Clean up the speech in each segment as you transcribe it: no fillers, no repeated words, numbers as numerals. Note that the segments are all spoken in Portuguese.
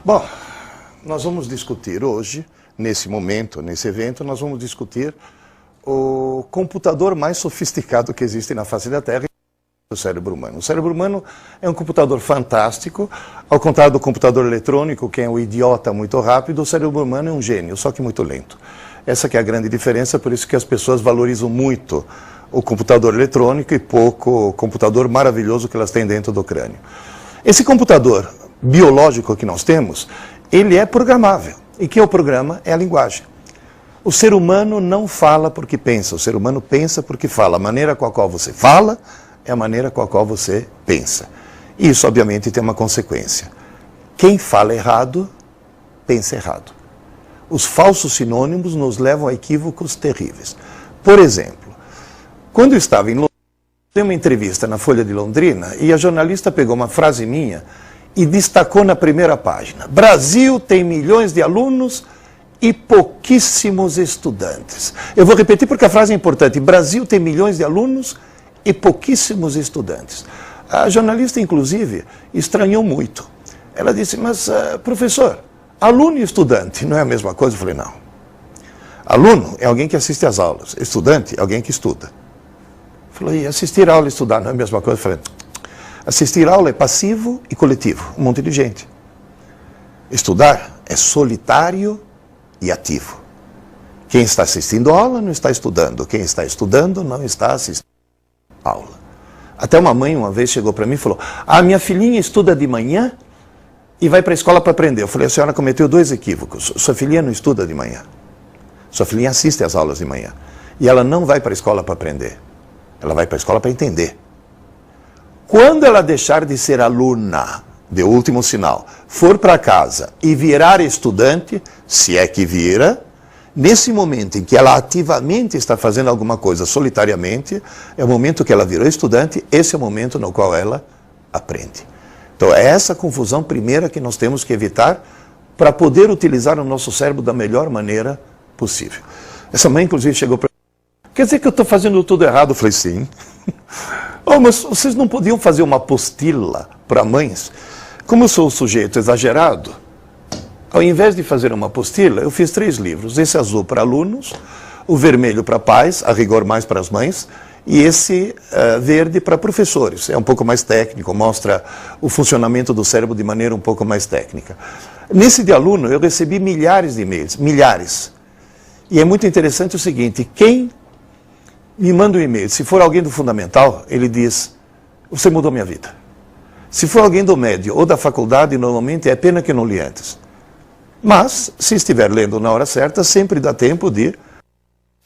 Bom, nós vamos discutir hoje, nesse momento, nesse evento, nós vamos discutir o computador mais sofisticado que existe na face da Terra, o cérebro humano. O cérebro humano é um computador fantástico, ao contrário do computador eletrônico, que é um idiota muito rápido, o cérebro humano é um gênio, só que muito lento. Essa que é a grande diferença, por isso que as pessoas valorizam muito o computador eletrônico e pouco o computador maravilhoso que elas têm dentro do crânio. Esse computador biológico que nós temos, ele é programável. E que é o programa? É a linguagem. O ser humano não fala porque pensa, o ser humano pensa porque fala. A maneira com a qual você fala é a maneira com a qual você pensa. E isso, obviamente, tem uma consequência. Quem fala errado, pensa errado. Os falsos sinônimos nos levam a equívocos terríveis. Por exemplo, quando eu estava em Londrina, dei uma entrevista na Folha de Londrina e a jornalista pegou uma frase minha e destacou na primeira página: Brasil tem milhões de alunos e pouquíssimos estudantes. Eu vou repetir porque a frase é importante. Brasil tem milhões de alunos e pouquíssimos estudantes. A jornalista, inclusive, estranhou muito. Ela disse, mas professor, aluno e estudante não é a mesma coisa? Eu falei, não. Aluno é alguém que assiste às aulas. Estudante é alguém que estuda. Falou, e assistir a aula e estudar não é a mesma coisa? Eu falei, assistir a aula é passivo e coletivo, um monte de gente. Estudar é solitário e ativo. Quem está assistindo a aula não está estudando. Quem está estudando não está assistindo a aula. Até uma mãe uma vez chegou para mim e falou, minha filhinha estuda de manhã e vai para a escola para aprender. Eu falei, a senhora cometeu 2 equívocos. Sua filhinha não estuda de manhã. Sua filhinha assiste às aulas de manhã. E ela não vai para a escola para aprender. Ela vai para a escola para entender. Quando ela deixar de ser aluna, de último sinal, for para casa e virar estudante, se é que vira, nesse momento em que ela ativamente está fazendo alguma coisa solitariamente, é o momento que ela virou estudante, esse é o momento no qual ela aprende. Então é essa confusão primeira que nós temos que evitar para poder utilizar o nosso cérebro da melhor maneira possível. Essa mãe, inclusive, chegou para mim, quer dizer que eu estou fazendo tudo errado? Eu falei, sim. Mas vocês não podiam fazer uma apostila para mães? Como eu sou um sujeito exagerado, ao invés de fazer uma apostila, eu fiz 3 livros. Esse azul para alunos, o vermelho para pais, a rigor mais para as mães, e esse verde para professores. É um pouco mais técnico, mostra o funcionamento do cérebro de maneira um pouco mais técnica. Nesse de aluno, eu recebi milhares de e-mails, milhares. E é muito interessante o seguinte, quem me manda um e-mail, se for alguém do fundamental, ele diz, você mudou minha vida. Se for alguém do médio ou da faculdade, normalmente é pena que eu não li antes. Mas, se estiver lendo na hora certa, sempre dá tempo de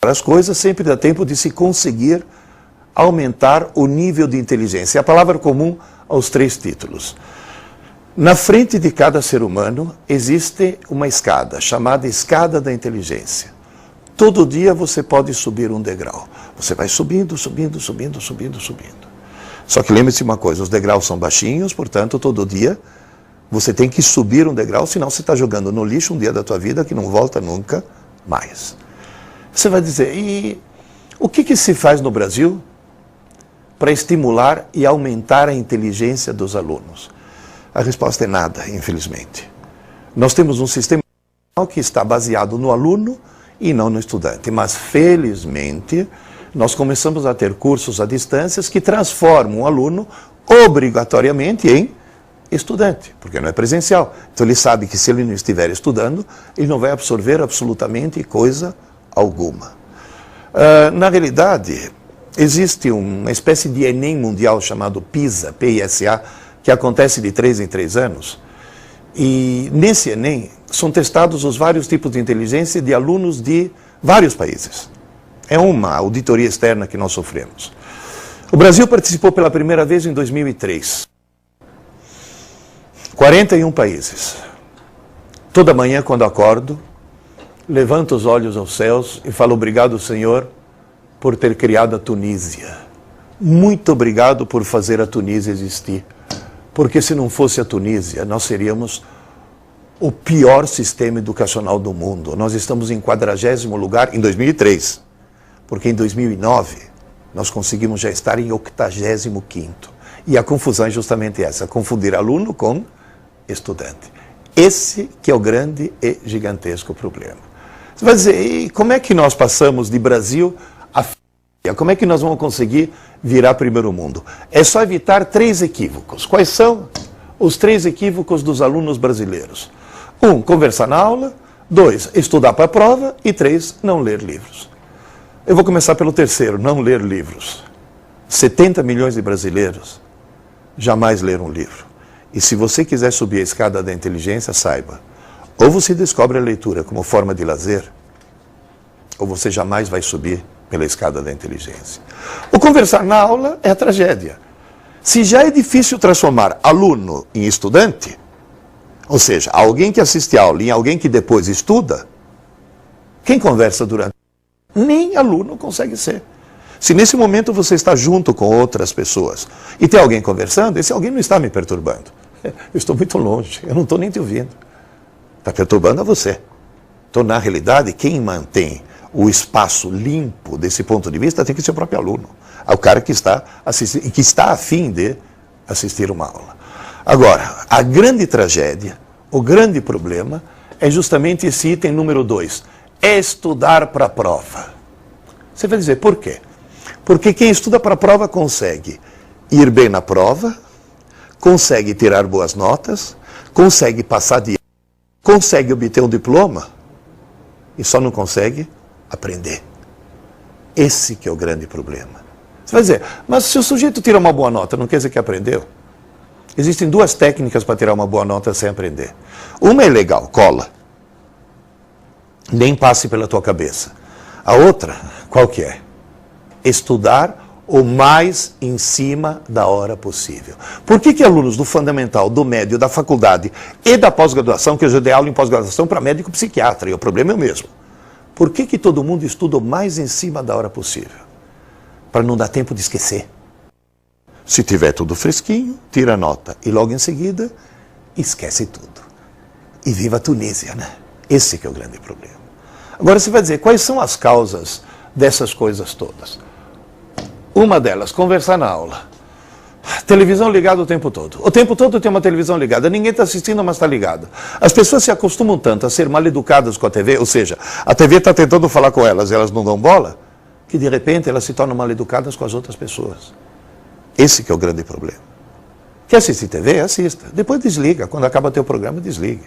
as coisas, sempre dá tempo de se conseguir aumentar o nível de inteligência. É a palavra comum aos 3 títulos. Na frente de cada ser humano existe uma escada, chamada escada da inteligência. Todo dia você pode subir um degrau. Você vai subindo, subindo, subindo, subindo, subindo. Só que lembre-se uma coisa, os degraus são baixinhos, portanto, todo dia você tem que subir um degrau, senão você está jogando no lixo um dia da tua vida que não volta nunca mais. Você vai dizer, e o que se faz no Brasil para estimular e aumentar a inteligência dos alunos? A resposta é nada, infelizmente. Nós temos um sistema que está baseado no aluno e não no estudante. Mas, felizmente, nós começamos a ter cursos à distância que transformam o aluno obrigatoriamente em estudante, porque não é presencial. Então ele sabe que se ele não estiver estudando, ele não vai absorver absolutamente coisa alguma. Na realidade, existe uma espécie de Enem mundial chamado PISA, P-I-S-A, que acontece de 3 em 3 anos. E nesse Enem são testados os vários tipos de inteligência de alunos de vários países. É uma auditoria externa que nós sofremos. O Brasil participou pela primeira vez em 2003. 41 países. Toda manhã, quando acordo, levanto os olhos aos céus e falo obrigado, Senhor, por ter criado a Tunísia. Muito obrigado por fazer a Tunísia existir. Porque se não fosse a Tunísia, nós seríamos o pior sistema educacional do mundo. Nós estamos em 40º lugar em 2003. Porque em 2009 nós conseguimos já estar em 85º. E a confusão é justamente essa, confundir aluno com estudante. Esse que é o grande e gigantesco problema. Você vai dizer, e como é que nós passamos de Brasil a Finlândia? Como é que nós vamos conseguir virar primeiro mundo? É só evitar 3 equívocos. Quais são os 3 equívocos dos alunos brasileiros? 1, conversar na aula. 2, estudar para a prova. E 3, não ler livros. Eu vou começar pelo terceiro, não ler livros. 70 milhões de brasileiros jamais leram um livro. E se você quiser subir a escada da inteligência, saiba, ou você descobre a leitura como forma de lazer, ou você jamais vai subir pela escada da inteligência. O conversar na aula é a tragédia. Se já é difícil transformar aluno em estudante, ou seja, alguém que assiste a aula em alguém que depois estuda, quem conversa durante... Nem aluno consegue ser. Se nesse momento você está junto com outras pessoas e tem alguém conversando, esse alguém não está me perturbando. Eu estou muito longe, eu não estou nem te ouvindo. Está perturbando a você. Então, na realidade, quem mantém o espaço limpo desse ponto de vista tem que ser o próprio aluno. É o cara que está assistindo, que está a fim de assistir uma aula. Agora, a grande tragédia, o grande problema, é justamente esse item número 2. É estudar para a prova. Você vai dizer, por quê? Porque quem estuda para a prova consegue ir bem na prova, consegue tirar boas notas, consegue passar de ano, consegue obter um diploma e só não consegue aprender. Esse que é o grande problema. Você vai dizer, mas se o sujeito tira uma boa nota, não quer dizer que aprendeu? Existem 2 técnicas para tirar uma boa nota sem aprender. Uma é legal, cola. Nem passe pela tua cabeça. A outra, qual que é? Estudar o mais em cima da hora possível. Por que alunos do fundamental, do médio, da faculdade e da pós-graduação, que eu já dei aula em pós-graduação para médico psiquiatra, e o problema é o mesmo. Por que todo mundo estuda o mais em cima da hora possível? Para não dar tempo de esquecer. Se tiver tudo fresquinho, tira a nota e logo em seguida, esquece tudo. E viva a Tunísia, né? Esse que é o grande problema. Agora você vai dizer, quais são as causas dessas coisas todas? Uma delas, conversar na aula. Televisão ligada o tempo todo. O tempo todo tem uma televisão ligada. Ninguém está assistindo, mas está ligada. As pessoas se acostumam tanto a ser mal educadas com a TV, ou seja, a TV está tentando falar com elas e elas não dão bola, que de repente elas se tornam mal educadas com as outras pessoas. Esse que é o grande problema. Quer assistir TV? Assista. Depois desliga. Quando acaba teu programa, desligue.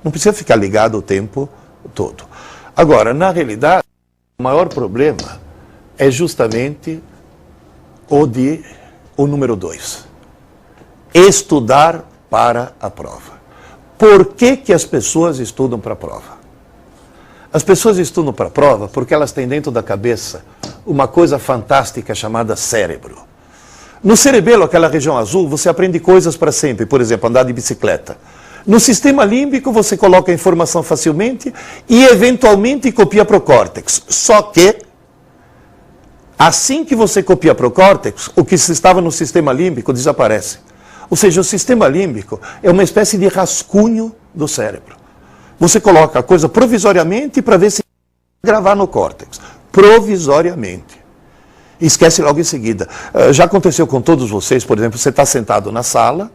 Não precisa ficar ligado o tempo todo. Agora, na realidade, o maior problema é justamente o número 2. Estudar para a prova. Por que as pessoas estudam para a prova? As pessoas estudam para a prova porque elas têm dentro da cabeça uma coisa fantástica chamada cérebro. No cerebelo, aquela região azul, você aprende coisas para sempre. Por exemplo, andar de bicicleta. No sistema límbico, você coloca a informação facilmente e, eventualmente, copia para o córtex. Só que, assim que você copia para o córtex, o que estava no sistema límbico desaparece. Ou seja, o sistema límbico é uma espécie de rascunho do cérebro. Você coloca a coisa provisoriamente para ver se gravar no córtex. Provisoriamente. E esquece logo em seguida. Já aconteceu com todos vocês, por exemplo, você está sentado na sala,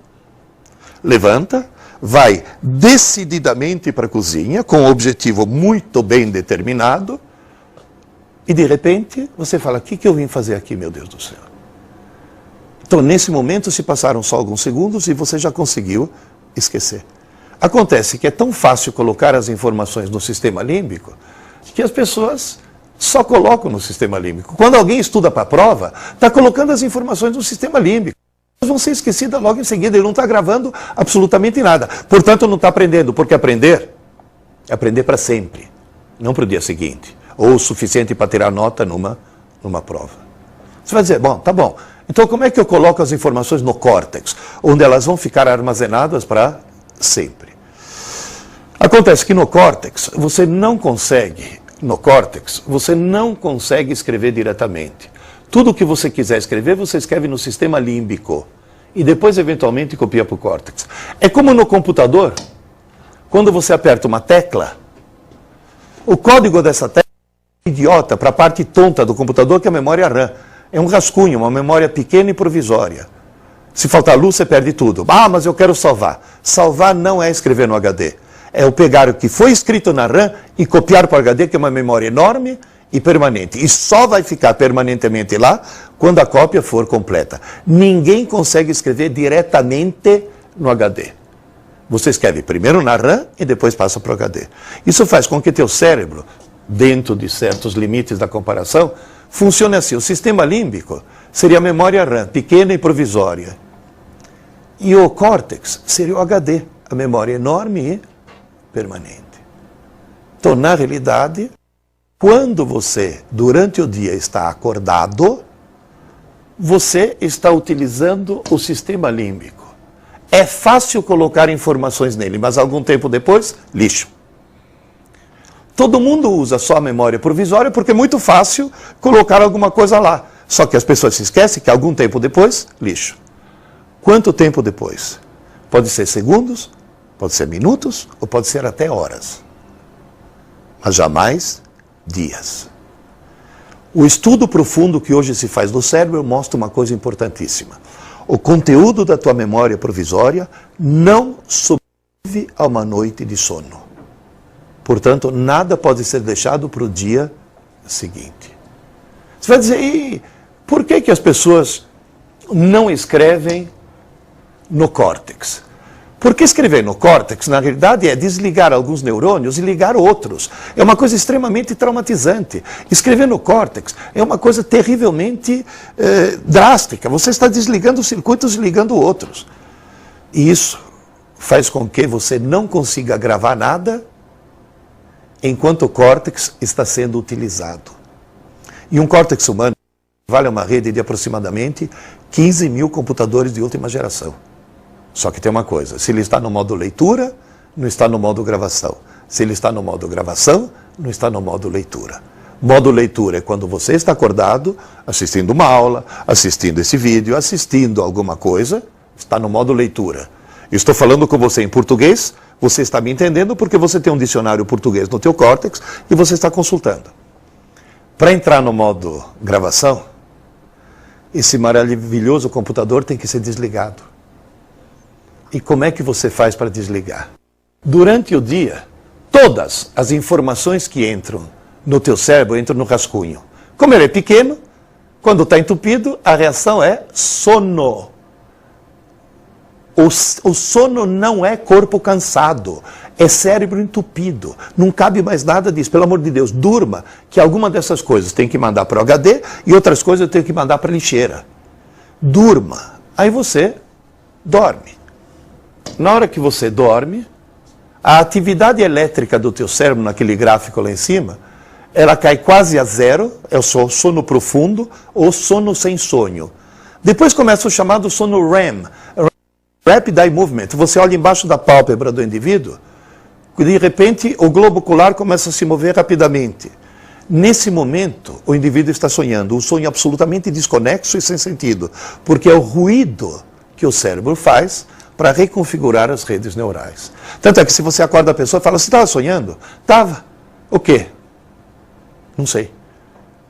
levanta, vai decididamente para a cozinha, com um objetivo muito bem determinado, e de repente você fala, o que eu vim fazer aqui, meu Deus do céu? Então, nesse momento, se passaram só alguns segundos e você já conseguiu esquecer. Acontece que é tão fácil colocar as informações no sistema límbico que as pessoas só colocam no sistema límbico. Quando alguém estuda para a prova, está colocando as informações no sistema límbico. Elas vão ser esquecidas logo em seguida, ele não está gravando absolutamente nada. Portanto, não está aprendendo, porque aprender é aprender para sempre, não para o dia seguinte, ou o suficiente para tirar nota numa prova. Você vai dizer, bom, tá bom, então como é que eu coloco as informações no córtex, onde elas vão ficar armazenadas para sempre? Acontece que no córtex, você não consegue escrever diretamente. Tudo o que você quiser escrever, você escreve no sistema límbico. E depois, eventualmente, copia para o córtex. É como no computador, quando você aperta uma tecla, o código dessa tecla é idiota para a parte tonta do computador, que é a memória RAM. É um rascunho, uma memória pequena e provisória. Se faltar luz, você perde tudo. Ah, mas eu quero salvar. Salvar não é escrever no HD. É eu pegar o que foi escrito na RAM e copiar para o HD, que é uma memória enorme e permanente. E só vai ficar permanentemente lá quando a cópia for completa. Ninguém consegue escrever diretamente no HD. Você escreve primeiro na RAM e depois passa para o HD. Isso faz com que teu cérebro, dentro de certos limites da comparação, funcione assim. O sistema límbico seria a memória RAM, pequena e provisória. E o córtex seria o HD, a memória enorme e permanente. Então, na realidade, quando você, durante o dia, está acordado, você está utilizando o sistema límbico. É fácil colocar informações nele, mas algum tempo depois, lixo. Todo mundo usa só a memória provisória porque é muito fácil colocar alguma coisa lá. Só que as pessoas se esquecem que algum tempo depois, lixo. Quanto tempo depois? Pode ser segundos, pode ser minutos, ou pode ser até horas. Mas jamais dias. O estudo profundo que hoje se faz do cérebro mostra uma coisa importantíssima. O conteúdo da tua memória provisória não sobrevive a uma noite de sono. Portanto, nada pode ser deixado para o dia seguinte. Você vai dizer, e por que as pessoas não escrevem no córtex? Porque escrever no córtex, na realidade, é desligar alguns neurônios e ligar outros. É uma coisa extremamente traumatizante. Escrever no córtex é uma coisa terrivelmente drástica. Você está desligando circuitos e ligando outros. E isso faz com que você não consiga gravar nada enquanto o córtex está sendo utilizado. E um córtex humano vale uma rede de aproximadamente 15 mil computadores de última geração. Só que tem uma coisa, se ele está no modo leitura, não está no modo gravação. Se ele está no modo gravação, não está no modo leitura. Modo leitura é quando você está acordado, assistindo uma aula, assistindo esse vídeo, assistindo alguma coisa, está no modo leitura. Estou falando com você em português, você está me entendendo porque você tem um dicionário português no teu córtex e você está consultando. Para entrar no modo gravação, esse maravilhoso computador tem que ser desligado. E como é que você faz para desligar? Durante o dia, todas as informações que entram no teu cérebro entram no rascunho. Como ele é pequeno, quando está entupido, a reação é sono. O sono não é corpo cansado, é cérebro entupido. Não cabe mais nada disso. Pelo amor de Deus, durma, que alguma dessas coisas tem que mandar para o HD e outras coisas eu tenho que mandar para a lixeira. Durma. Aí você dorme. Na hora que você dorme, a atividade elétrica do teu cérebro, naquele gráfico lá em cima, ela cai quase a zero, é o sono profundo ou sono sem sonho. Depois começa o chamado sono REM, Rapid Eye Movement. Você olha embaixo da pálpebra do indivíduo, de repente o globo ocular começa a se mover rapidamente. Nesse momento, o indivíduo está sonhando, um sonho absolutamente desconexo e sem sentido, porque é o ruído que o cérebro faz para reconfigurar as redes neurais. Tanto é que se você acorda a pessoa e fala, você estava sonhando? Estava. O quê? Não sei.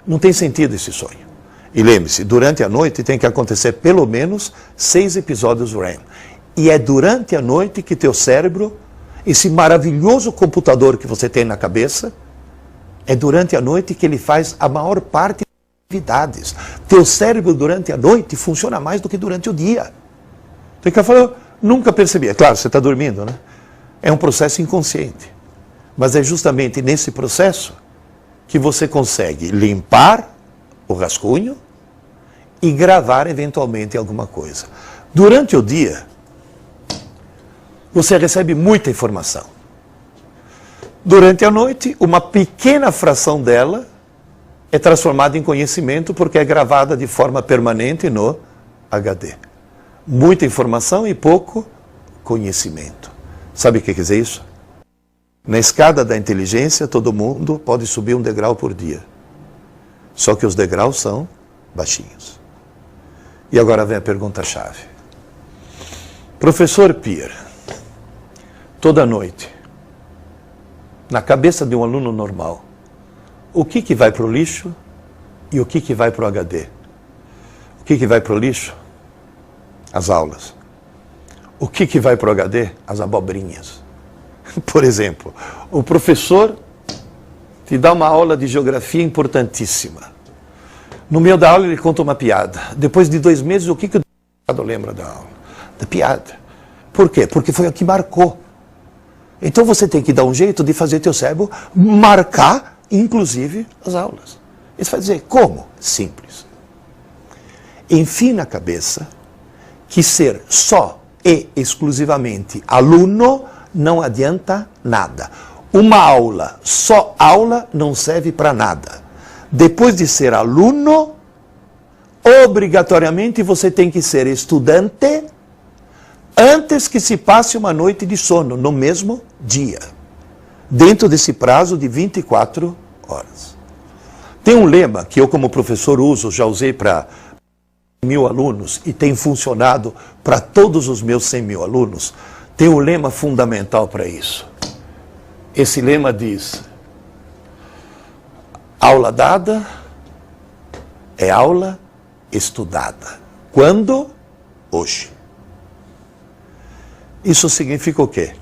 Não tem sentido esse sonho. E lembre-se, durante a noite tem que acontecer pelo menos 6 episódios REM. E é durante a noite que teu cérebro, esse maravilhoso computador que você tem na cabeça, é durante a noite que ele faz a maior parte das atividades. Teu cérebro durante a noite funciona mais do que durante o dia. Tem que falar, nunca percebi. É claro, você está dormindo, né? É um processo inconsciente. Mas é justamente nesse processo que você consegue limpar o rascunho e gravar eventualmente alguma coisa. Durante o dia, você recebe muita informação. Durante a noite, uma pequena fração dela é transformada em conhecimento porque é gravada de forma permanente no HD. Muita informação e pouco conhecimento. Sabe o que quer dizer isso? Na escada da inteligência, todo mundo pode subir um degrau por dia. Só que os degraus são baixinhos. E agora vem a pergunta-chave. Professor Pierre, toda noite, na cabeça de um aluno normal, o que vai para o lixo e o que vai para o HD? O que vai para o lixo? As aulas. O que vai para o HD? As abobrinhas. Por exemplo, o professor te dá uma aula de geografia importantíssima. No meio da aula ele conta uma piada. Depois de 2 meses, o que o lembra da aula? Da piada. Por quê? Porque foi a que marcou. Então você tem que dar um jeito de fazer teu cérebro marcar, inclusive, as aulas. Isso vai dizer, como? Simples. Enfim na cabeça que ser só e exclusivamente aluno não adianta nada. Uma aula, só aula, não serve para nada. Depois de ser aluno, obrigatoriamente você tem que ser estudante antes que se passe uma noite de sono, no mesmo dia. Dentro desse prazo de 24 horas. Tem um lema que eu como professor uso, já usei para 1.000 alunos e tem funcionado para todos os meus 100.000 alunos. Tem um lema fundamental para isso. Esse lema diz: aula dada é aula estudada. Quando? Hoje. Isso significa o quê?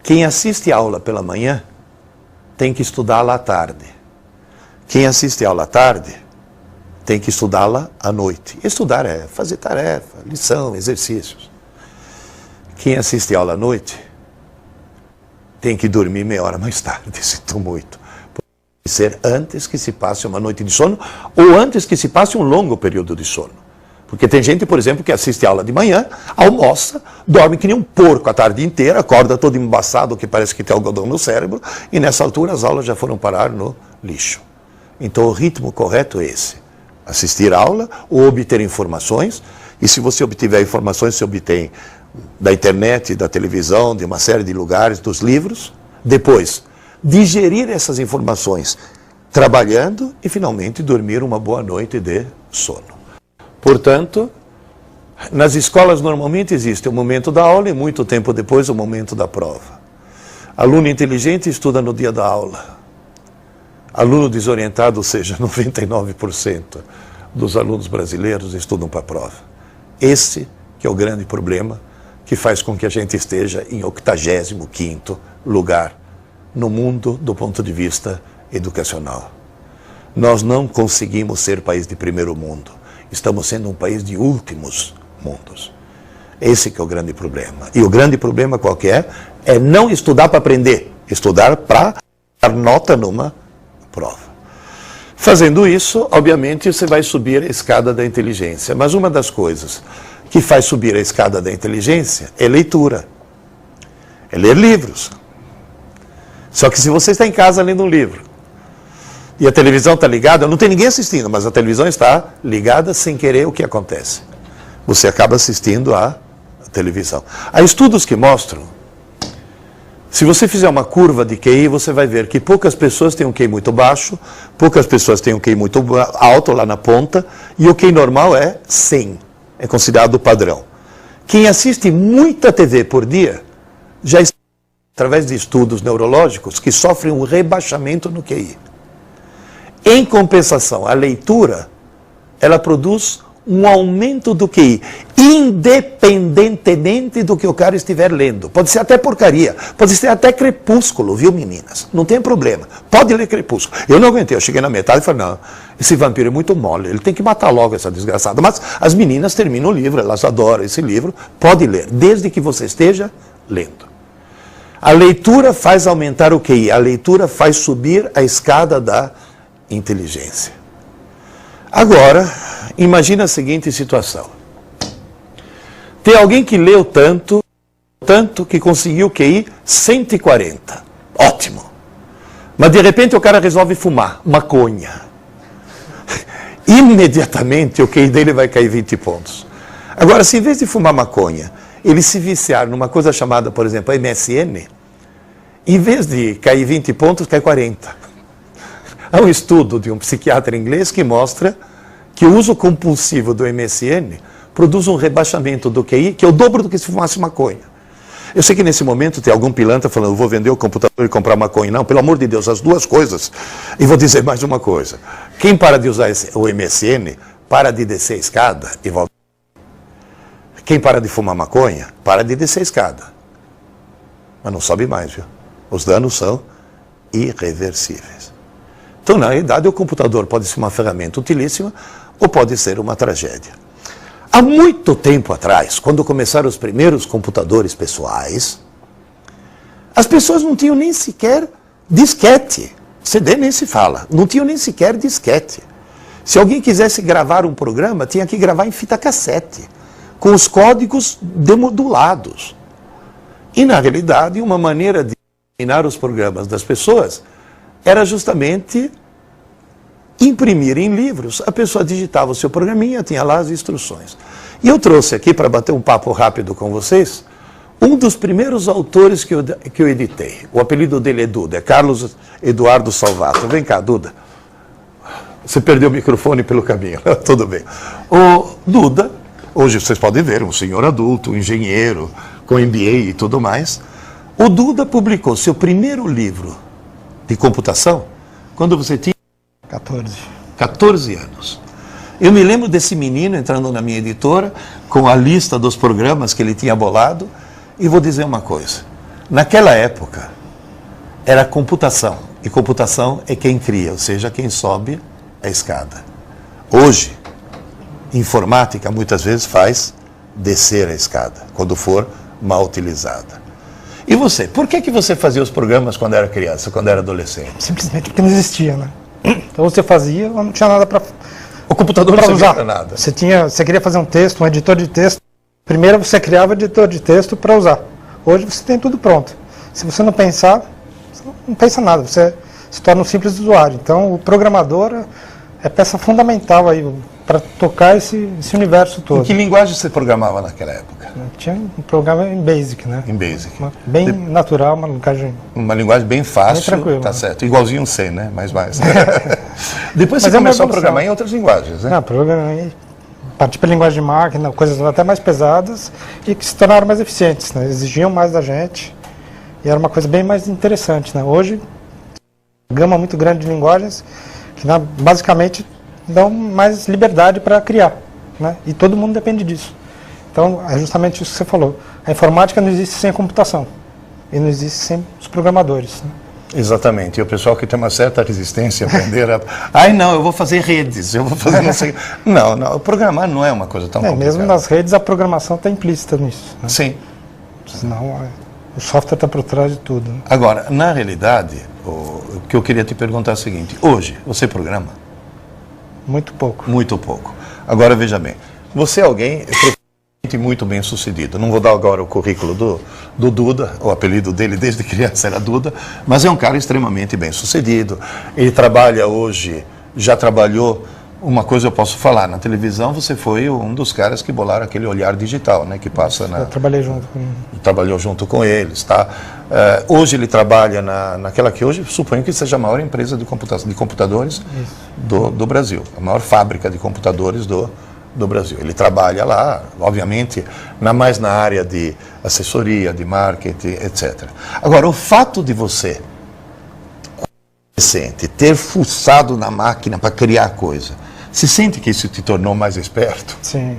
Quem assiste a aula pela manhã tem que estudá-la à tarde. Quem assiste a aula à tarde tem que estudá-la à noite. Estudar é fazer tarefa, lição, exercícios. Quem assiste a aula à noite tem que dormir meia hora mais tarde, sinto muito. Pode ser antes que se passe uma noite de sono ou antes que se passe um longo período de sono. Porque tem gente, por exemplo, que assiste a aula de manhã, almoça, dorme que nem um porco a tarde inteira, acorda todo embaçado, que parece que tem algodão no cérebro, e nessa altura as aulas já foram parar no lixo. Então o ritmo correto é esse. Assistir a aula ou obter informações, e se você obtiver informações, você obtém da internet, da televisão, de uma série de lugares, dos livros. Depois, digerir essas informações trabalhando e finalmente dormir uma boa noite de sono. Portanto, nas escolas normalmente existe o momento da aula e muito tempo depois o momento da prova. Aluno inteligente estuda no dia da aula. Aluno desorientado, ou seja, 99% dos alunos brasileiros estudam para a prova. Esse que é o grande problema que faz com que a gente esteja em 85º lugar no mundo do ponto de vista educacional. Nós não conseguimos ser país de primeiro mundo. Estamos sendo um país de últimos mundos. Esse que é o grande problema. E o grande problema qual que é? É não estudar para aprender. Estudar para dar nota numa prova. Fazendo isso, obviamente, você vai subir a escada da inteligência. Mas uma das coisas que faz subir a escada da inteligência é leitura. É ler livros. Só que se você está em casa lendo um livro, e a televisão está ligada, não tem ninguém assistindo, mas a televisão está ligada sem querer, o que acontece? Você acaba assistindo a televisão. Há estudos que mostram, se você fizer uma curva de QI, você vai ver que poucas pessoas têm um QI muito baixo, poucas pessoas têm um QI muito alto lá na ponta, e o QI normal é 100, é considerado o padrão. Quem assiste muita TV por dia, já está, através de estudos neurológicos, que sofrem um rebaixamento no QI. Em compensação, a leitura, ela produz um aumento do QI, independentemente do que o cara estiver lendo. Pode ser até porcaria, pode ser até Crepúsculo, viu, meninas? Não tem problema, pode ler Crepúsculo. Eu não aguentei, eu cheguei na metade e falei, não, esse vampiro é muito mole, ele tem que matar logo essa desgraçada. Mas as meninas terminam o livro, elas adoram esse livro, pode ler, desde que você esteja lendo. A leitura faz aumentar o QI, a leitura faz subir a escada da inteligência. Agora, imagina a seguinte situação. Tem alguém que leu tanto que conseguiu QI 140. Ótimo. Mas de repente o cara resolve fumar maconha. Imediatamente o QI dele vai cair 20 pontos. Agora, se em vez de fumar maconha, ele se viciar numa coisa chamada, por exemplo, MSN, em vez de cair 20 pontos, cai 40. Há um estudo de um psiquiatra inglês que mostra que o uso compulsivo do MSN produz um rebaixamento do QI, que é o dobro do que se fumasse maconha. Eu sei que nesse momento tem algum pilantra falando, vou vender o computador e comprar maconha. Não, pelo amor de Deus, as duas coisas. E vou dizer mais uma coisa. Quem para de usar o MSN, para de descer a escada e volta. Quem para de fumar maconha, para de descer a escada. Mas não sobe mais, viu? Os danos são irreversíveis. Então, na realidade, o computador pode ser uma ferramenta utilíssima ou pode ser uma tragédia. Há muito tempo atrás, quando começaram os primeiros computadores pessoais, as pessoas não tinham nem sequer disquete. CD nem se fala. Não tinham nem sequer disquete. Se alguém quisesse gravar um programa, tinha que gravar em fita cassete, com os códigos demodulados. E, na realidade, uma maneira de eliminar os programas das pessoas era justamente imprimir em livros. A pessoa digitava o seu programinha, tinha lá as instruções. E eu trouxe aqui, para bater um papo rápido com vocês, um dos primeiros autores que eu editei. O apelido dele é Duda, é Carlos Eduardo Salvato. Vem cá, Duda. Você perdeu o microfone pelo caminho, tudo bem. O Duda, hoje vocês podem ver, um senhor adulto, um engenheiro, com MBA e tudo mais. O Duda publicou seu primeiro livro de computação quando você tinha 14 anos. Eu me lembro desse menino entrando na minha editora com a lista dos programas que ele tinha bolado e vou dizer uma coisa. Naquela época era computação e computação é quem cria, ou seja, quem sobe a escada. Hoje, informática muitas vezes faz descer a escada, quando for mal utilizada. E você, por que você fazia os programas quando era criança, quando era adolescente? Simplesmente porque não existia, né? Então você fazia, ou não tinha nada para o computador não servia para nada. Você queria fazer um texto, um editor de texto. Primeiro você criava editor de texto para usar. Hoje você tem tudo pronto. Se você não pensar, você não pensa nada. Você se torna um simples usuário. Então o programador é peça fundamental aí para tocar esse universo todo. Em que linguagem você programava naquela época? Tinha um programa em Basic, né? Em Basic. Bem natural, uma linguagem... Uma linguagem bem fácil, bem tranquilo, tá né? certo. Igualzinho um C, né? Mais. Depois você Mas começou a programar em outras linguagens, né? Não, programei, parti para linguagem de máquina, coisas até mais pesadas e que se tornaram mais eficientes, né? Exigiam mais da gente e era uma coisa bem mais interessante, né? Hoje, gama muito grande de linguagens que basicamente dão mais liberdade para criar, né? E todo mundo depende disso. Então, é justamente isso que você falou. A informática não existe sem a computação. E não existe sem os programadores, né? Exatamente. E o pessoal que tem uma certa resistência a aprender a... Ai, não, eu vou fazer redes, eu vou fazer não sei... Não, programar não é uma coisa tão complicada. Mesmo nas redes, a programação está implícita nisso, né? Sim. Senão, o software está por trás de tudo, né? Agora, na realidade, o que eu queria te perguntar é o seguinte. Hoje, você programa? Muito pouco. Muito pouco. Agora, veja bem. Você é alguém... muito bem sucedido. Não vou dar agora o currículo do Duda, o apelido dele desde criança era Duda, mas é um cara extremamente bem sucedido. Ele trabalha hoje, já trabalhou, uma coisa eu posso falar, na televisão você foi um dos caras que bolaram aquele olhar digital, né, que passa na... Eu trabalhei junto com ele. Trabalhou junto com eles, tá? Hoje ele trabalha naquela que hoje suponho que seja a maior empresa de computadores do Brasil, a maior fábrica de computadores do Brasil. Ele trabalha lá, obviamente, mais na área de assessoria, de marketing, etc. Agora, o fato de você, ter fuçado na máquina para criar coisa, se sente que isso te tornou mais esperto? Sim.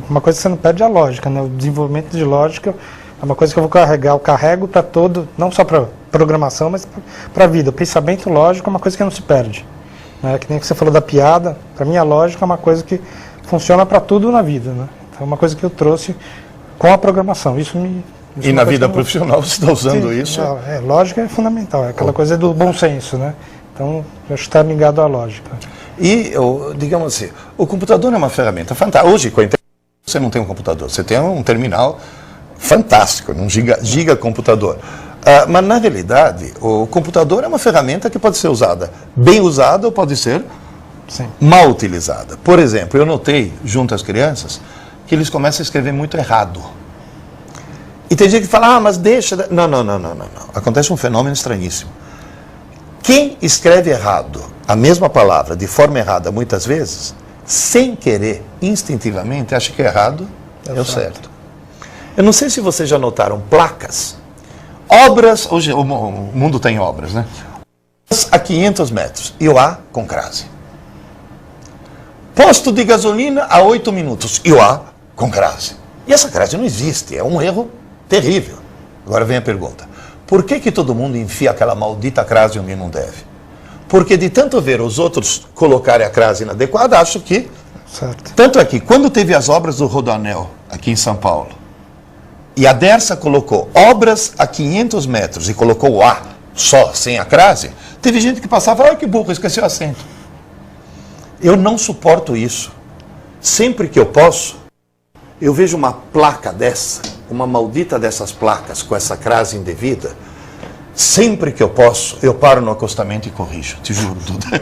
Uma coisa que você não perde é a lógica, né? O desenvolvimento de lógica é uma coisa que eu vou carregar. Eu carrego para todo, não só para programação, mas para a vida. O pensamento lógico é uma coisa que não se perde. Né? Que nem que você falou da piada, para mim a lógica é uma coisa que funciona para tudo na vida, né? Então é uma coisa que eu trouxe com a programação. E na vida profissional você está usando Sim, isso? Lógica é fundamental, é aquela coisa do bom senso, né? Então, eu acho que está ligado à lógica. E, digamos assim, o computador é uma ferramenta fantástica. Hoje, com a internet, você não tem um computador, você tem um terminal fantástico, um giga computador. Mas, na realidade, o computador é uma ferramenta que pode ser usada bem usada ou pode ser Sim. mal utilizada. Por exemplo, eu notei, junto às crianças, que eles começam a escrever muito errado. E tem gente que fala, mas deixa... Não. Acontece um fenômeno estranhíssimo. Quem escreve errado a mesma palavra de forma errada muitas vezes, sem querer, instintivamente, acha que errado é o certo. Eu não sei se vocês já notaram placas. Obras, hoje o mundo tem obras, né? A 500 metros e o A com crase. Posto de gasolina a 8 minutos e o A com crase. E essa crase não existe, é um erro terrível. Agora vem a pergunta. Por que todo mundo enfia aquela maldita crase onde não deve? Porque de tanto ver os outros colocarem a crase inadequada, acho que... Certo. Tanto é que, quando teve as obras do Rodoanel, aqui em São Paulo, e a Dersa colocou obras a 500 metros e colocou o A só, sem a crase, teve gente que passava, ai que burro, esqueceu o acento. Eu não suporto isso. Sempre que eu posso, eu vejo uma placa dessa, uma maldita dessas placas com essa crase indevida, sempre que eu posso, eu paro no acostamento e corrijo, te juro, Duda.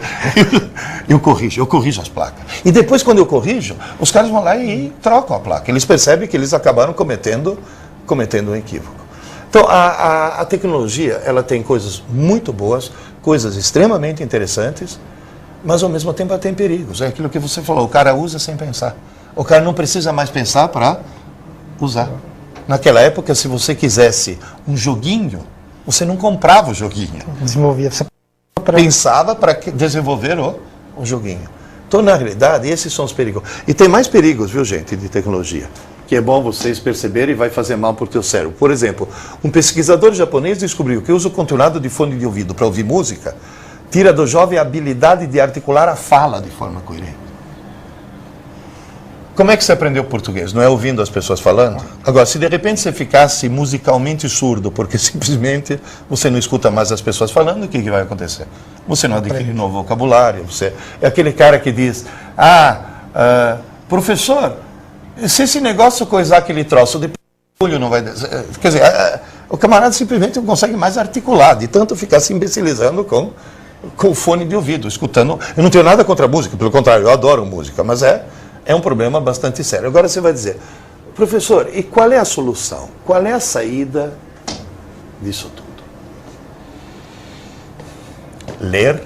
Eu corrijo as placas. E depois, quando eu corrijo, os caras vão lá e trocam a placa. Eles percebem que eles acabaram cometendo um equívoco. Então, a tecnologia, ela tem coisas muito boas, coisas extremamente interessantes, mas ao mesmo tempo ela tem perigos. É aquilo que você falou, o cara usa sem pensar. O cara não precisa mais pensar para usar. Naquela época, se você quisesse um joguinho, você não comprava o joguinho. Desenvolvia. Você pensava para desenvolver o joguinho. Então, na realidade, esses são os perigos. E tem mais perigos, viu, gente, de tecnologia, que é bom vocês perceberem e vai fazer mal para o teu cérebro. Por exemplo, um pesquisador japonês descobriu que o uso continuado de fone de ouvido para ouvir música tira do jovem a habilidade de articular a fala de forma coerente. Como é que você aprendeu português? Não é ouvindo as pessoas falando? Agora, se de repente você ficasse musicalmente surdo, porque simplesmente você não escuta mais as pessoas falando, o que vai acontecer? Você não adquire novo vocabulário. Você é aquele cara que diz, professor, se esse negócio coisar aquele troço, depois o olho não vai... Quer dizer, o camarada simplesmente não consegue mais articular, de tanto ficar se imbecilizando com o fone de ouvido, escutando. Eu não tenho nada contra a música, pelo contrário, eu adoro música, mas é um problema bastante sério. Agora você vai dizer, professor, e qual é a solução? Qual é a saída disso tudo? Ler,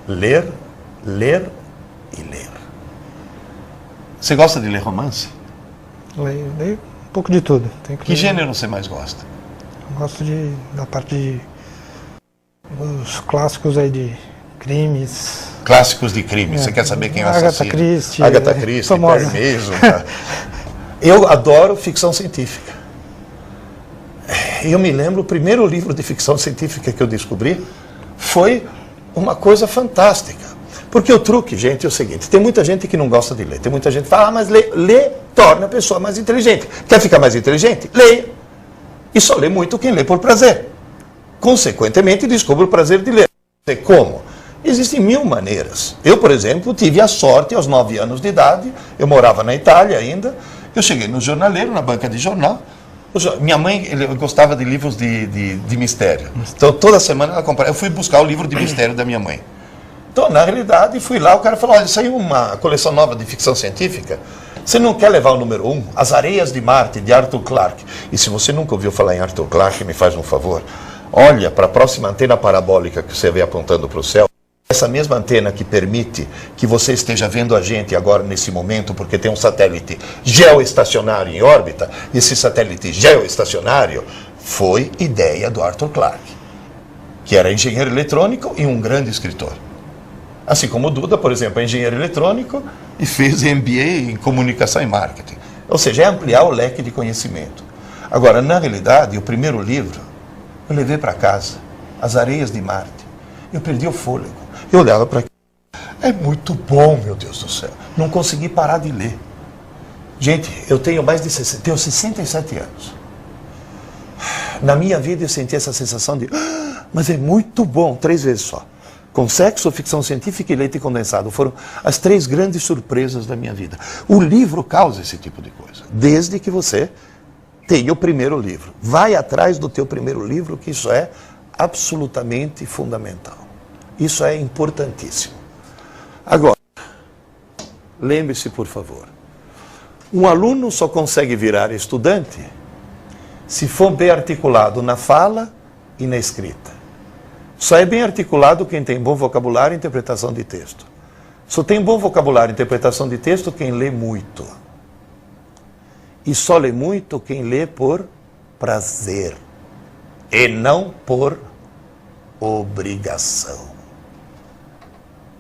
ler, ler e ler. Você gosta de ler romance? Leio um pouco de tudo. Que gênero você mais gosta? Eu gosto da parte de os clássicos aí de crimes. Clássicos de crime. Você quer saber quem é o assassino? Agatha Christie, Permeso. Eu adoro ficção científica. Eu me lembro, o primeiro livro de ficção científica que eu descobri foi uma coisa fantástica. Porque o truque, gente, é o seguinte, tem muita gente que não gosta de ler. Tem muita gente que fala, mas ler torna a pessoa mais inteligente. Quer ficar mais inteligente? Leia. E só lê muito quem lê por prazer. Consequentemente, descobre o prazer de ler. Como? Existem 1000 maneiras. Eu, por exemplo, tive a sorte, aos 9 anos de idade, eu morava na Itália ainda, eu cheguei no jornaleiro, na banca de jornal. Minha mãe gostava de livros de mistério. Então, toda semana ela comprava. Eu fui buscar o livro de mistério da minha mãe. Então, na realidade, fui lá, o cara falou, olha, saiu uma coleção nova de ficção científica, você não quer levar o número 1? As Areias de Marte, de Arthur Clarke. E se você nunca ouviu falar em Arthur Clarke, me faz um favor, olha para a próxima antena parabólica que você vê apontando para o céu, essa mesma antena que permite que você esteja vendo a gente agora nesse momento, porque tem um satélite geoestacionário em órbita, esse satélite geoestacionário foi ideia do Arthur Clarke, que era engenheiro eletrônico e um grande escritor. Assim como o Duda, por exemplo, é engenheiro eletrônico e fez MBA em comunicação e marketing. Ou seja, é ampliar o leque de conhecimento. Agora, na realidade, o primeiro livro, eu levei para casa, As Areias de Marte. Eu perdi o fôlego. Eu olhava para aquilo. É muito bom, meu Deus do céu. Não consegui parar de ler. Gente, eu tenho tenho 67 anos. Na minha vida eu senti essa sensação de, mas é muito bom, 3 vezes só. Com sexo, ficção científica e leite condensado. Foram as 3 grandes surpresas da minha vida. O livro causa esse tipo de coisa. Desde que você tenha o primeiro livro. Vai atrás do teu primeiro livro, que isso é absolutamente fundamental. Isso é importantíssimo. Agora, lembre-se, por favor, um aluno só consegue virar estudante se for bem articulado na fala e na escrita. Só é bem articulado quem tem bom vocabulário e interpretação de texto. Só tem bom vocabulário e interpretação de texto quem lê muito. E só lê muito quem lê por prazer e não por obrigação.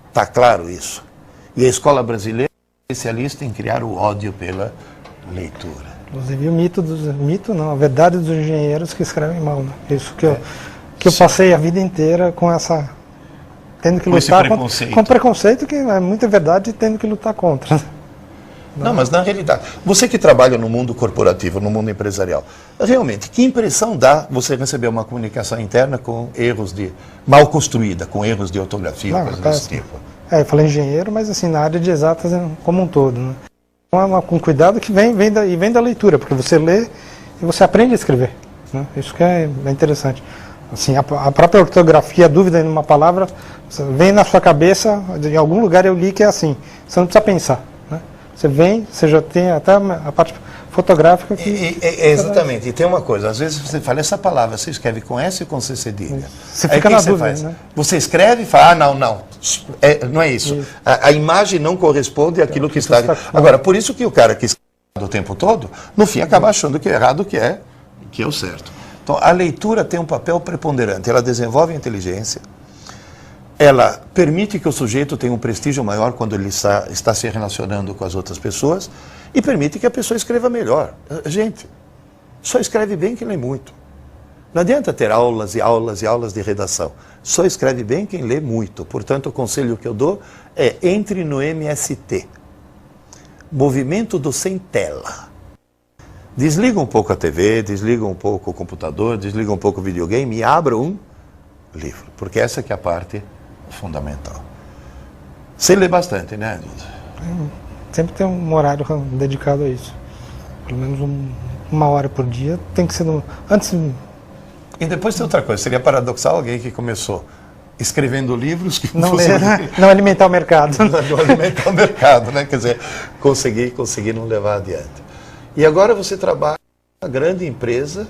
Está claro isso? E a escola brasileira é especialista em criar o ódio pela leitura. Inclusive a verdade dos engenheiros que escrevem mal, né? Isso que eu passei a vida inteira com essa... tendo que lutar com preconceito, que é muita verdade, tendo que lutar contra. Não, mas na realidade, você que trabalha no mundo corporativo, no mundo empresarial, realmente, que impressão dá você receber uma comunicação interna com erros mal construída, com erros de ortografia, coisas desse tipo? Eu falei engenheiro, mas assim, na área de exatas como um todo, né? Com cuidado que vem da leitura, porque você lê e você aprende a escrever, né? Isso que é interessante. Assim, a própria ortografia, a dúvida em uma palavra, vem na sua cabeça, em algum lugar eu li que é assim, você não precisa pensar, né? Você já tem até a parte fotográfica que... Exatamente, e tem uma coisa, às vezes você fala, essa palavra você escreve com S ou com C cedilha? Você fica na dúvida, né? Você escreve e fala, não é isso. A imagem não corresponde àquilo que está... Agora, por isso que o cara que escreve o tempo todo, no fim acaba achando que é errado, que é o certo. Então, a leitura tem um papel preponderante, ela desenvolve a inteligência, ela permite que o sujeito tenha um prestígio maior quando ele está se relacionando com as outras pessoas e permite que a pessoa escreva melhor. Gente, só escreve bem quem lê muito. Não adianta ter aulas e aulas e aulas de redação. Só escreve bem quem lê muito. Portanto, o conselho que eu dou é entre no MST. Movimento do sem tela. Desliga um pouco a TV, desliga um pouco o computador, desliga um pouco o videogame e abra um livro. Porque essa que é a parte fundamental. Você lê bastante, né, Duda? Sempre tem um horário dedicado a isso. Pelo menos uma hora por dia. Tem que ser antes. E depois tem outra coisa. Seria paradoxal alguém que começou escrevendo livros que não alimentar o mercado. Não alimentar o mercado, né? Quer dizer, conseguir não levar adiante. E agora você trabalha em uma grande empresa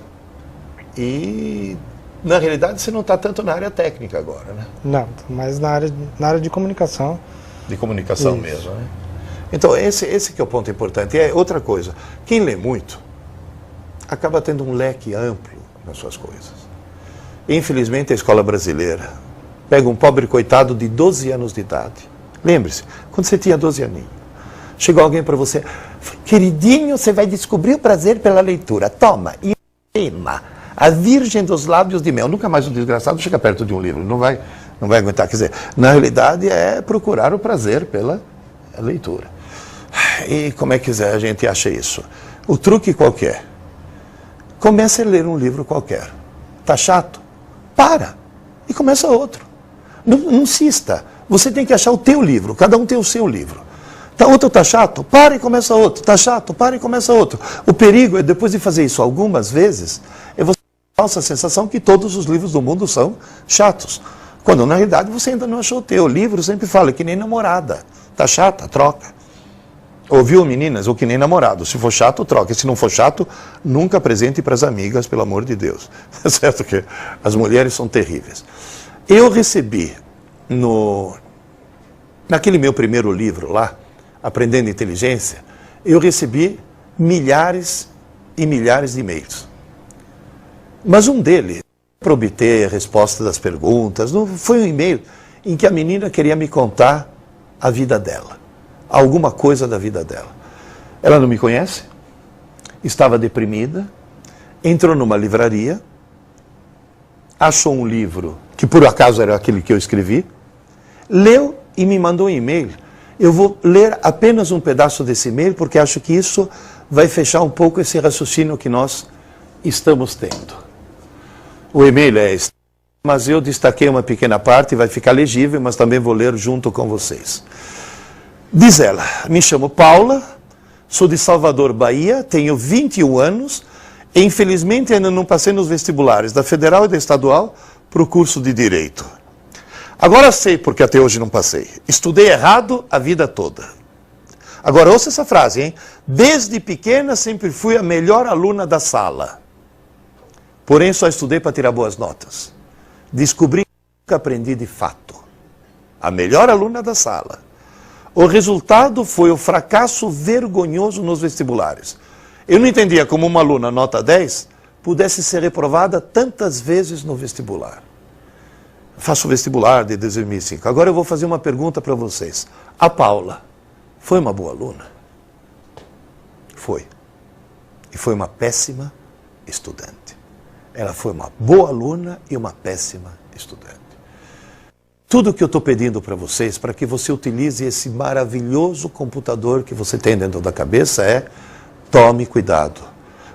e, na realidade, você não está tanto na área técnica agora, né? Não, mas na área de comunicação. De comunicação isso. Mesmo, né? Então, esse que é o ponto importante. E é outra coisa, quem lê muito acaba tendo um leque amplo nas suas coisas. Infelizmente, a escola brasileira pega um pobre coitado de 12 anos de idade. Lembre-se, quando você tinha 12 aninhos, chegou alguém para você, queridinho, você vai descobrir o prazer pela leitura. Toma, Iracema, a Virgem dos Lábios de Mel. Nunca mais um desgraçado chega perto de um livro, não vai aguentar. Quer dizer, na realidade é procurar o prazer pela leitura. E como é que a gente acha isso? O truque qualquer. Comece a ler um livro qualquer. Tá chato? Para e começa outro. Não insista. Você tem que achar o teu livro. Cada um tem o seu livro. Outro tá chato? Para e começa outro. Tá chato? Para e começa outro. O perigo é, depois de fazer isso algumas vezes, é você ter a falsa sensação que todos os livros do mundo são chatos. Quando, na realidade, você ainda não achou o teu. O livro sempre fala que nem namorada. Tá chata? Troca. Ouviu, meninas? Ou que nem namorado. Se for chato, troca. E se não for chato, nunca apresente para as amigas, pelo amor de Deus. É certo que as mulheres são terríveis. Eu recebi, naquele meu primeiro livro lá, Aprendendo Inteligência, eu recebi milhares e milhares de e-mails. Mas um deles, para obter a resposta das perguntas, foi um e-mail em que a menina queria me contar a vida dela. Alguma coisa da vida dela. Ela não me conhece, estava deprimida, entrou numa livraria, achou um livro, que por acaso era aquele que eu escrevi, leu e me mandou um e-mail. Eu vou ler apenas um pedaço desse e-mail, porque acho que isso vai fechar um pouco esse raciocínio que nós estamos tendo. O e-mail é este, mas eu destaquei uma pequena parte, vai ficar legível, mas também vou ler junto com vocês. Diz ela, me chamo Paula, sou de Salvador, Bahia, tenho 21 anos e infelizmente ainda não passei nos vestibulares da Federal e da Estadual para o curso de Direito. Agora sei porque até hoje não passei. Estudei errado a vida toda. Agora ouça essa frase, hein? Desde pequena sempre fui a melhor aluna da sala. Porém só estudei para tirar boas notas. Descobri que nunca aprendi de fato. A melhor aluna da sala. O resultado foi o fracasso vergonhoso nos vestibulares. Eu não entendia como uma aluna nota 10 pudesse ser reprovada tantas vezes no vestibular. Faço o vestibular de 2005. Agora eu vou fazer uma pergunta para vocês. A Paula foi uma boa aluna? Foi. e foi uma péssima estudante. Ela foi uma boa aluna e uma péssima estudante. Tudo que eu estou pedindo para vocês, para que você utilize esse maravilhoso computador que você tem dentro da cabeça, é: tome cuidado.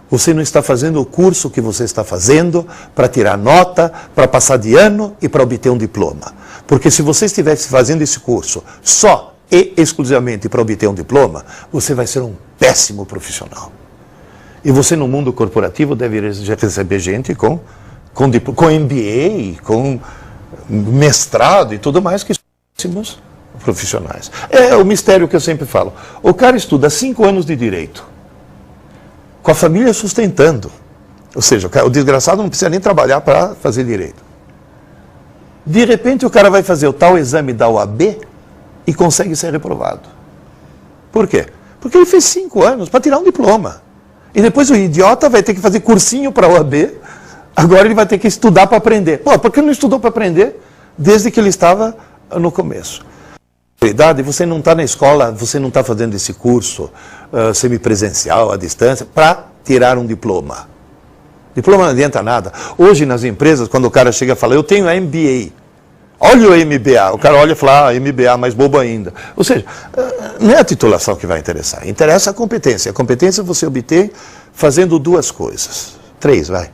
Você não está fazendo o curso que você está fazendo para tirar nota, para passar de ano e para obter um diploma. Porque se você estivesse fazendo esse curso só e exclusivamente para obter um diploma, você vai ser um péssimo profissional. E você, no mundo corporativo, deve receber gente com MBA, com mestrado e tudo mais, que são péssimos profissionais. É o mistério que eu sempre falo. O cara estuda 5 anos de direito, com a família sustentando. Ou seja, o desgraçado não precisa nem trabalhar para fazer direito. De repente, o cara vai fazer o tal exame da OAB e consegue ser reprovado. Por quê? Porque ele fez 5 anos para tirar um diploma. E depois o idiota vai ter que fazer cursinho para a OAB, agora ele vai ter que estudar para aprender. Pô, por que não estudou para aprender desde que ele estava no começo? Na verdade, você não está na escola, você não está fazendo esse curso semipresencial, à distância, para tirar um diploma. Diploma não adianta nada. Hoje, nas empresas, quando o cara chega e fala: eu tenho MBA. Olha o MBA. O cara olha e fala: MBA, mais bobo ainda. Ou seja, não é a titulação que vai interessar. Interessa a competência. A competência você obtém fazendo 2 coisas. 3, vai.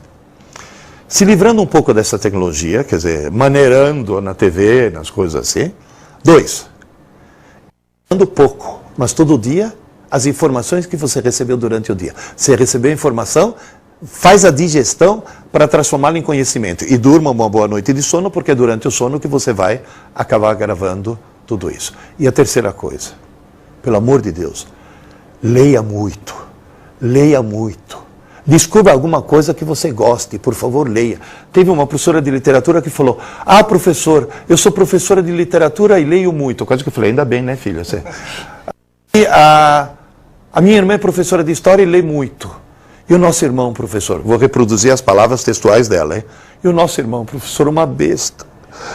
Se livrando um pouco dessa tecnologia, quer dizer, maneirando na TV, nas coisas assim. 2, estudando pouco, mas todo dia, as informações que você recebeu durante o dia. Você recebeu a informação, faz a digestão para transformá-la em conhecimento. E durma uma boa noite de sono, porque é durante o sono que você vai acabar gravando tudo isso. E a terceira coisa, pelo amor de Deus, leia muito. Leia muito. Descubra alguma coisa que você goste, por favor, leia. Teve uma professora de literatura que falou: ah, professor, eu sou professora de literatura e leio muito. Quase que eu falei: ainda bem, né, filha? Você... E a minha irmã é professora de história e lê muito. E o nosso irmão, professor, vou reproduzir as palavras textuais dela, hein? E o nosso irmão, professor, uma besta,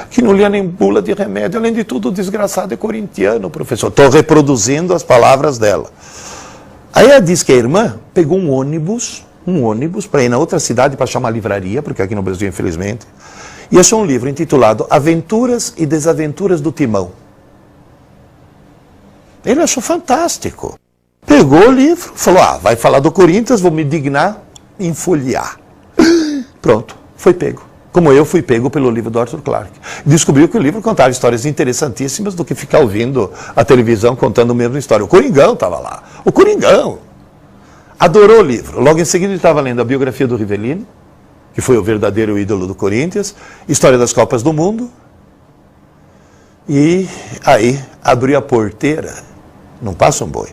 que não lia nem bula de remédio, além de tudo, o desgraçado é corintiano, professor. Estou reproduzindo as palavras dela. Aí ela diz que a irmã pegou um ônibus para ir na outra cidade para achar uma livraria, porque aqui no Brasil, infelizmente, e achou um livro intitulado Aventuras e Desaventuras do Timão. Ele achou fantástico. Pegou o livro, falou: ah, vai falar do Corinthians, vou me dignar em folhear. Pronto, foi pego. Como eu fui pego pelo livro do Arthur Clarke. Descobriu que o livro contava histórias interessantíssimas do que ficar ouvindo a televisão contando a mesma história. O Coringão estava lá. O Coringão. Adorou o livro. Logo em seguida ele estava lendo a biografia do Rivellini, que foi o verdadeiro ídolo do Corinthians, história das Copas do Mundo. E aí abriu a porteira. Não passa um boi.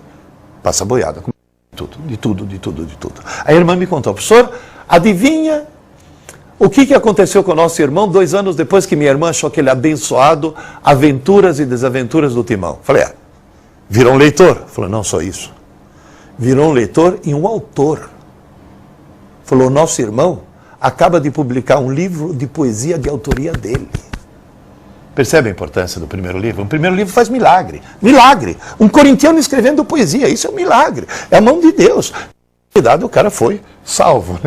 Passa boiada, de tudo. A irmã me contou: professor, adivinha o que aconteceu com o nosso irmão 2 anos depois que minha irmã achou aquele abençoado Aventuras e Desaventuras do Timão? Falei: virou um leitor? Falou: não só isso. Virou um leitor e um autor. Falou: nosso irmão acaba de publicar um livro de poesia de autoria dele. Percebe a importância do primeiro livro? O primeiro livro faz milagre. Milagre! Um corintiano escrevendo poesia, isso é um milagre. É a mão de Deus. Na verdade, o cara foi salvo.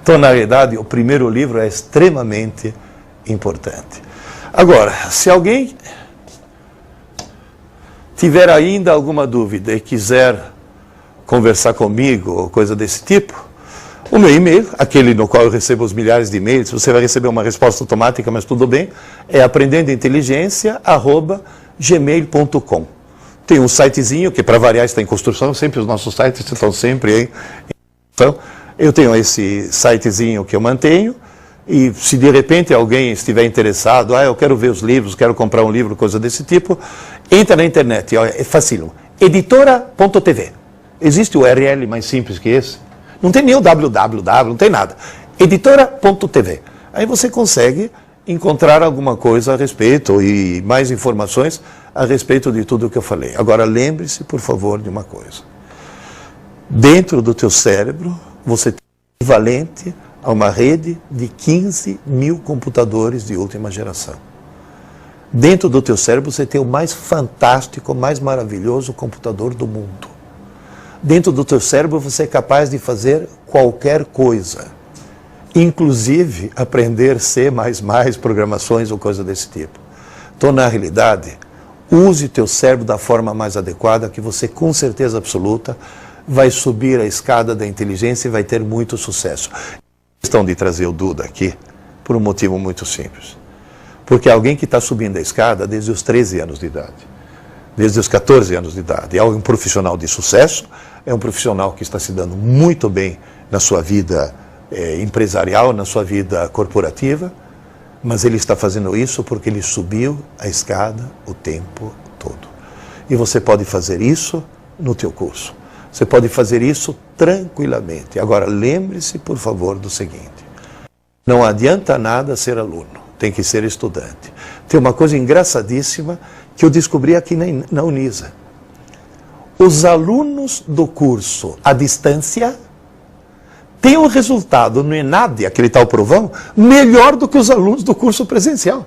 Então, na verdade, o primeiro livro é extremamente importante. Agora, se alguém tiver ainda alguma dúvida e quiser conversar comigo ou coisa desse tipo, o meu e-mail, aquele no qual eu recebo os milhares de e-mails, você vai receber uma resposta automática, mas tudo bem, é aprendendointeligência@gmail.com. Tem um sitezinho, que para variar está em construção, sempre os nossos sites estão sempre em construção. Eu tenho esse sitezinho que eu mantenho, e se de repente alguém estiver interessado, eu quero ver os livros, quero comprar um livro, coisa desse tipo, entra na internet, é facílimo, editora.tv. Existe o URL mais simples que esse? Não tem nem o www, não tem nada. Editora.tv. Aí você consegue encontrar alguma coisa a respeito e mais informações a respeito de tudo o que eu falei. Agora lembre-se, por favor, de uma coisa. Dentro do teu cérebro, você tem o equivalente a uma rede de 15 mil computadores de última geração. Dentro do teu cérebro, você tem o mais fantástico, mais maravilhoso computador do mundo. Dentro do teu cérebro você é capaz de fazer qualquer coisa. Inclusive aprender C++, programações ou coisa desse tipo. Então, na realidade, use teu cérebro da forma mais adequada, que você, com certeza absoluta, vai subir a escada da inteligência e vai ter muito sucesso. A questão de trazer o Duda aqui, por um motivo muito simples. Porque alguém que está subindo a escada desde os 13 anos de idade, desde os 14 anos de idade, é um profissional de sucesso, é um profissional que está se dando muito bem na sua vida empresarial, na sua vida corporativa, mas ele está fazendo isso porque ele subiu a escada o tempo todo. E você pode fazer isso no teu curso. Você pode fazer isso tranquilamente. Agora, lembre-se, por favor, do seguinte. Não adianta nada ser aluno, tem que ser estudante. Tem uma coisa engraçadíssima que eu descobri aqui na Unisa. Os alunos do curso à distância têm um resultado no ENAD, aquele tal provão, melhor do que os alunos do curso presencial.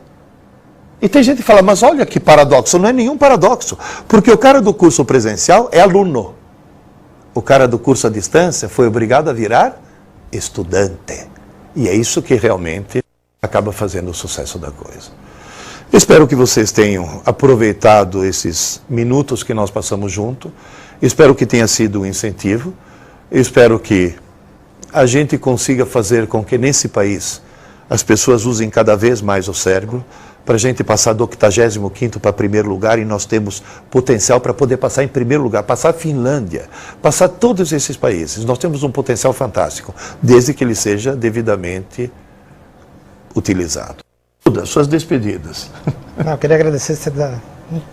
E tem gente que fala, mas olha que paradoxo. Não é nenhum paradoxo, porque o cara do curso presencial é aluno. O cara do curso à distância foi obrigado a virar estudante. E é isso que realmente acaba fazendo o sucesso da coisa. Espero que vocês tenham aproveitado esses minutos que nós passamos junto. Espero que tenha sido um incentivo. Espero que a gente consiga fazer com que nesse país as pessoas usem cada vez mais o cérebro, para a gente passar do 85º para primeiro lugar, e nós temos potencial para poder passar em primeiro lugar, passar a Finlândia, passar todos esses países. Nós temos um potencial fantástico, desde que ele seja devidamente utilizado. Suas despedidas. Não, eu queria agradecer você ter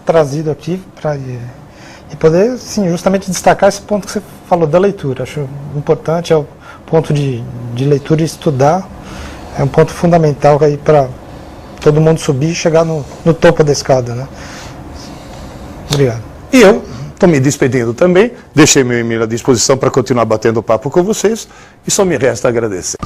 trazido aqui e poder, sim, justamente destacar esse ponto que você falou da leitura. Acho importante, é o ponto de leitura e estudar, é um ponto fundamental aí para todo mundo subir e chegar no topo da escada, né? Obrigado. E eu estou me despedindo também, deixei meu e-mail à disposição para continuar batendo papo com vocês, e só me resta agradecer.